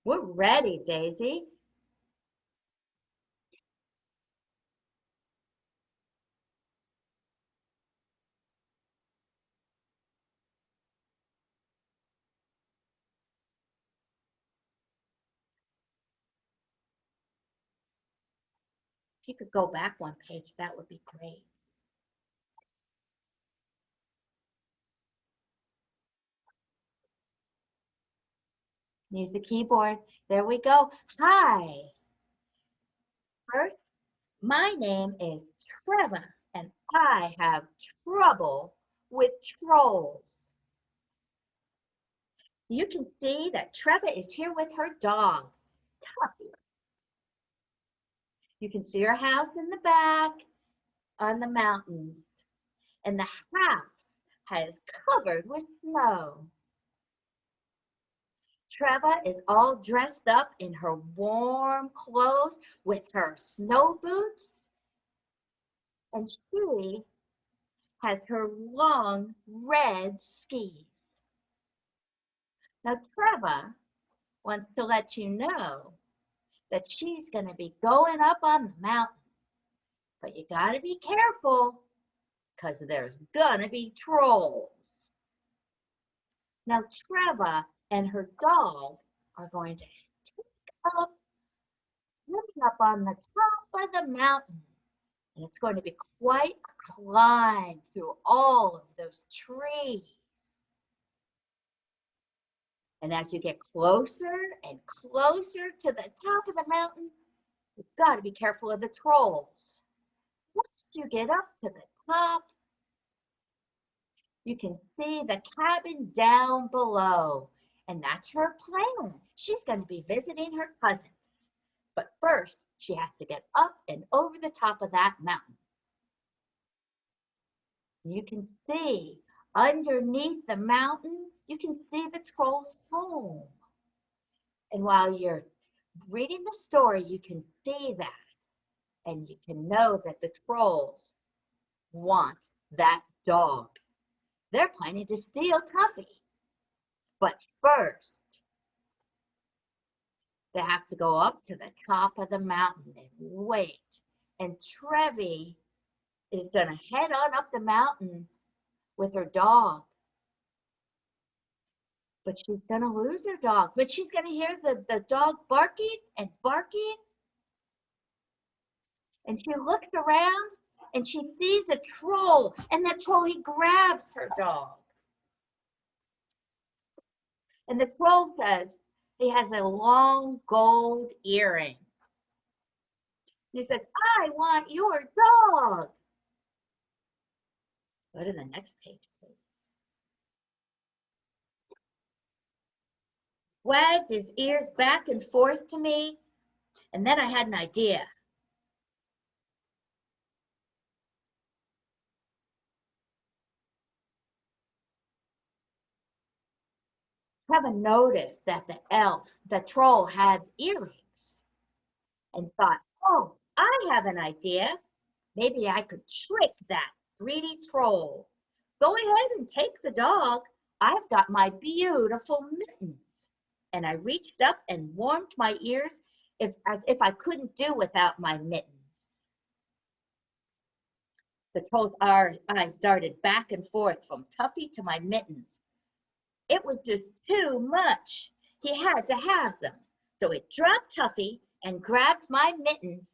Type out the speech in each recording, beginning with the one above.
We're ready, Daisy. If you could go back one page, that would be great. Use the keyboard. There we go. Hi. First, my name is Trevor, and I have trouble with trolls. You can see that Trevor is here with her dog, Tuffy. You can see her house in the back on the mountain, and the house is covered with snow. Treva is all dressed up in her warm clothes with her snow boots, and she has her long red skis. Now, Treva wants to let you know that she's going to be going up on the mountain, but you got to be careful because there's going to be trolls. Now, Treva and her dog are going to take up, living up on the top of the mountain. And it's going to be quite a climb through all of those trees. And as you get closer and closer to the top of the mountain, you've got to be careful of the trolls. Once you get up to the top, you can see the cabin down below. And that's her plan. She's going to be visiting her cousins. But first, she has to get up and over the top of that mountain. You can see underneath the mountain, you can see the troll's home. And while you're reading the story, you can see that. And you can know that the trolls want that dog. They're planning to steal Tuffy. But first, they have to go up to the top of the mountain and wait. And Trevi is going to head on up the mountain with her dog. But she's going to lose her dog. But she's going to hear the dog barking and barking. And she looks around and she sees a troll. And that troll, he grabs her dog. And the troll says he has a long gold earring. He says, I want your dog. Go to the next page, please. Wagged his ears back and forth to me. And then I had an idea. Kevin noticed that the troll, had earrings and thought, oh, I have an idea. Maybe I could trick that greedy troll. Go ahead and take the dog. I've got my beautiful mittens. And I reached up and warmed my ears as if I couldn't do without my mittens. The troll's eyes darted back and forth from Tuffy to my mittens. It was just too much. He had to have them. So it dropped Tuffy and grabbed my mittens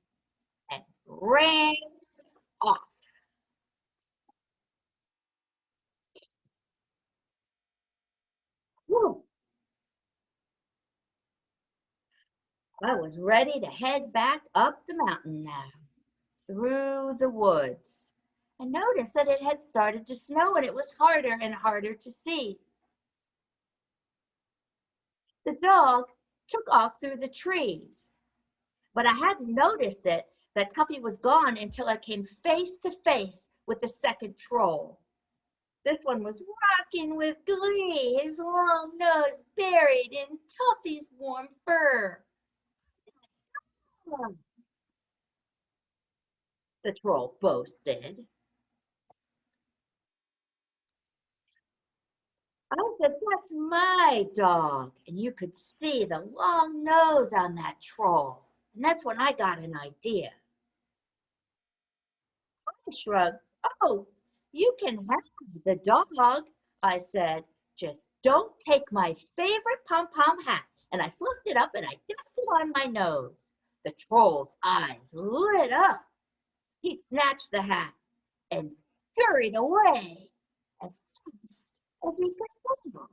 and ran off. Whew. I was ready to head back up the mountain now, through the woods. I noticed that it had started to snow and it was harder and harder to see. The dog took off through the trees, but I hadn't noticed it that Tuffy was gone until I came face to face with the second troll. This one was rocking with glee, his long nose buried in Tuffy's warm fur. The troll boasted. I said, that's my dog. And you could see the long nose on that troll. And that's when I got an idea. I shrugged. Oh, you can have the dog, I said. Just don't take my favorite pom-pom hat. And I flipped it up and I dusted it on my nose. The troll's eyes lit up. He snatched the hat and scurried away as fast as he could go.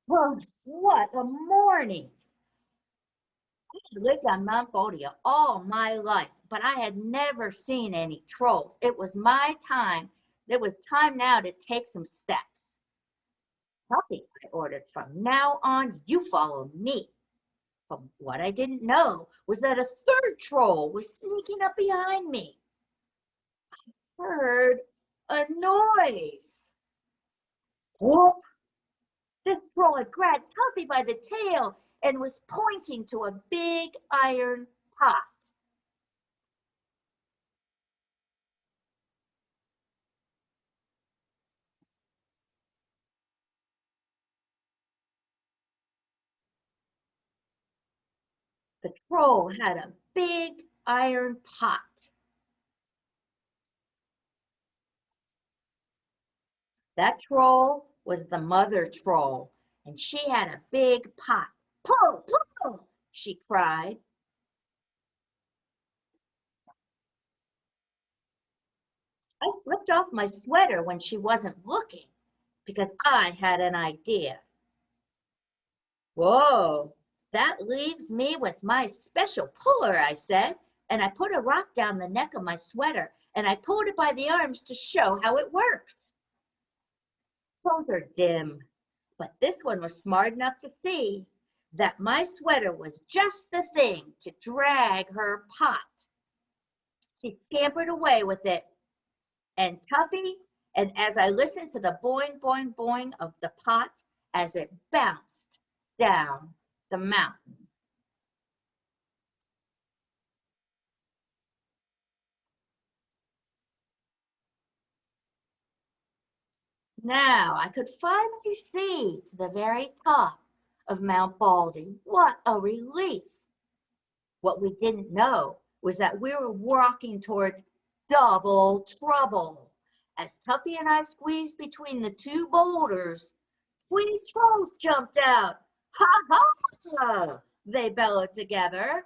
Well, what a morning! I lived on Mount Bodia all my life, but I had never seen any trolls. It was my time. It was time now to take some steps. Nothing, I ordered. From now on, you follow me. But what I didn't know was that a third troll was sneaking up behind me. Heard a noise. Whoop! This troll had grabbed Tuffy by the tail and was pointing to a big iron pot. The troll had a big iron pot. That troll was the mother troll, and she had a big pot. Pull, pull, she cried. I slipped off my sweater when she wasn't looking because I had an idea. Whoa, that leaves me with my special puller, I said, and I put a rock down the neck of my sweater and I pulled it by the arms to show how it worked. Both are dim, but this one was smart enough to see that my sweater was just the thing to drag her pot. She scampered away with it, and Tuffy, and as I listened to the boing, boing, boing of the pot as it bounced down the mountain. Now I could finally see to the very top of Mount Baldy. What a relief! What we didn't know was that we were walking towards double trouble. As Tuffy and I squeezed between the two boulders, three trolls jumped out. Ha ha! They bellowed together.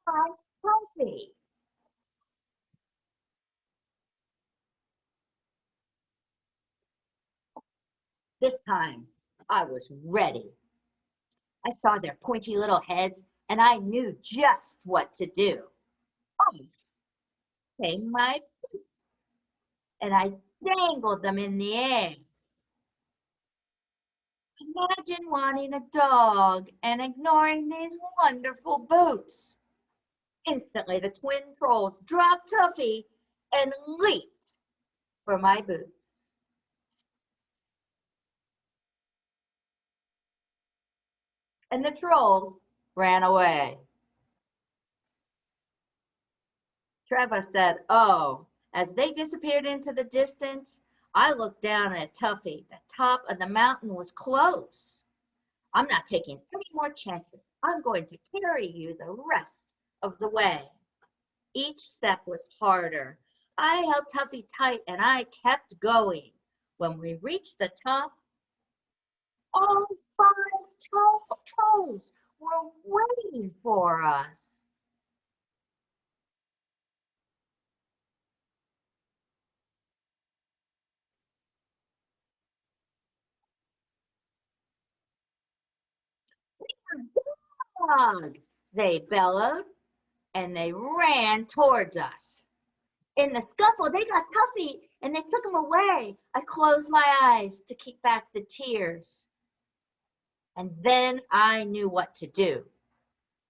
Hi, Tuffy. This time I was ready. I saw their pointy little heads and I knew just what to do. Oh, came my and I dangled them in the air. Imagine wanting a dog and ignoring these wonderful boots. Instantly, the twin trolls dropped Tuffy and leaped for my boots. And the trolls ran away. Trevor said, oh, as they disappeared into the distance, I looked down at Tuffy. The top of the mountain was close. I'm not taking any more chances. I'm going to carry you the rest of the way. Each step was harder. I held Tuffy tight and I kept going. When we reached the top, all five trolls were waiting for us. Dog, they bellowed, and they ran towards us. In the scuffle, they got Tuffy and they took him away. I closed my eyes to keep back the tears. And then I knew what to do.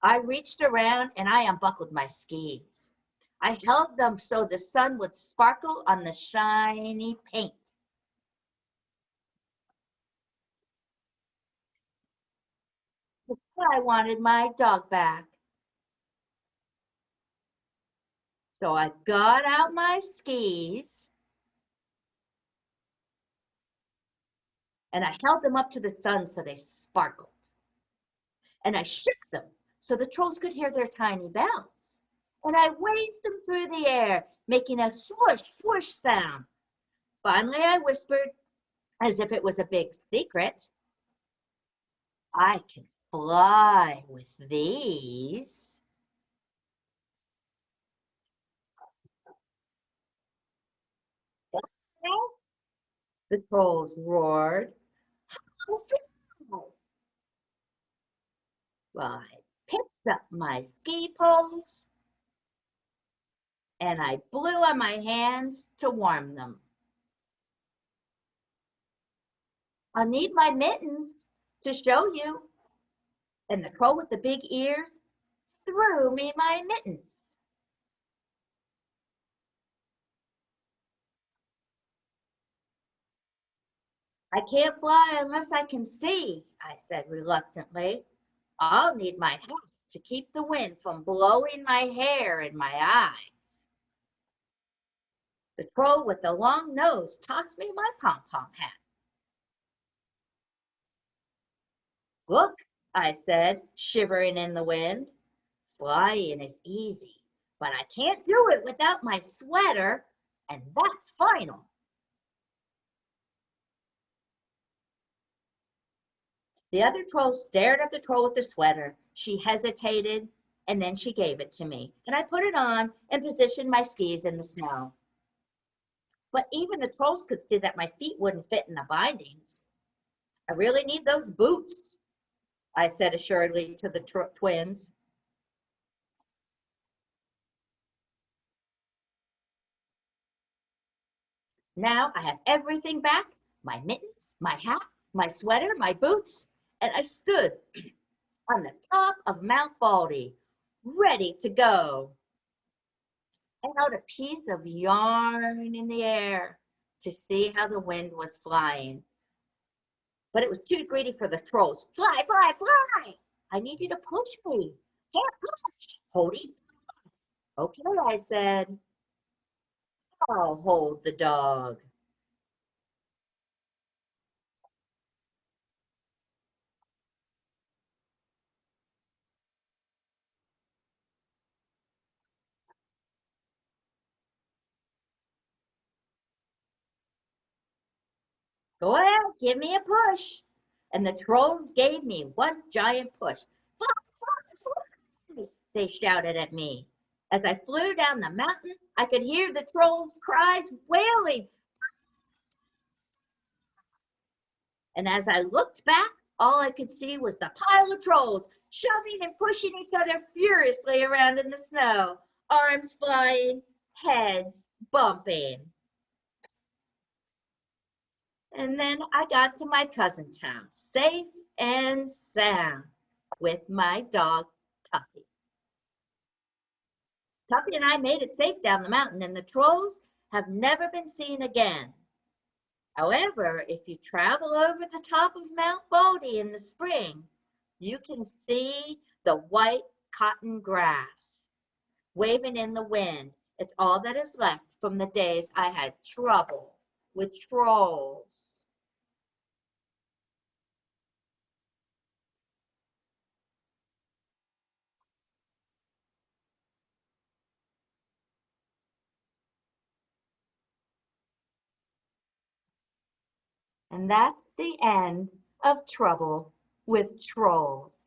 I reached around and I unbuckled my skis. I held them so the sun would sparkle on the shiny paint. I wanted my dog back. So I got out my skis and I held them up to the sun so they sparkled. And I shook them so the trolls could hear their tiny bells. And I waved them through the air, making a swoosh, swoosh sound. Finally, I whispered, as if it was a big secret, I can fly with these. The trolls roared. Well, I picked up my ski poles and I blew on my hands to warm them. I'll need my mittens to show you. And the troll with the big ears threw me my mittens. I can't fly unless I can see, I said reluctantly. I'll need my hat to keep the wind from blowing my hair and my eyes. The troll with the long nose tossed me my pom-pom hat. Look, I said, shivering in the wind. Flying is easy, but I can't do it without my sweater, and that's final. The other troll stared at the troll with the sweater. She hesitated, and then she gave it to me, and I put it on and positioned my skis in the snow. But even the trolls could see that my feet wouldn't fit in the bindings. I really need those boots, I said assuredly to the twins. Now I have everything back, my mittens, my hat, my sweater, my boots, and I stood on the top of Mount Baldy, ready to go. I held a piece of yarn in the air to see how the wind was flying. But it was too greedy for the trolls. Fly, fly, fly! I need you to push me. Can't push. Hody. Okay, I said. I'll hold the dog. Go ahead, give me a push. And the trolls gave me one giant push. Fly, fly, fly! They shouted at me. As I flew down the mountain, I could hear the trolls' cries wailing. And as I looked back, all I could see was the pile of trolls shoving and pushing each other furiously around in the snow, arms flying, heads bumping. And then I got to my cousin's house, safe and sound, with my dog, Tuffy. Tuffy and I made it safe down the mountain, and the trolls have never been seen again. However, if you travel over the top of Mount Baldy in the spring, you can see the white cotton grass waving in the wind. It's all that is left from the days I had trouble with trolls. And that's the end of Trouble with Trolls.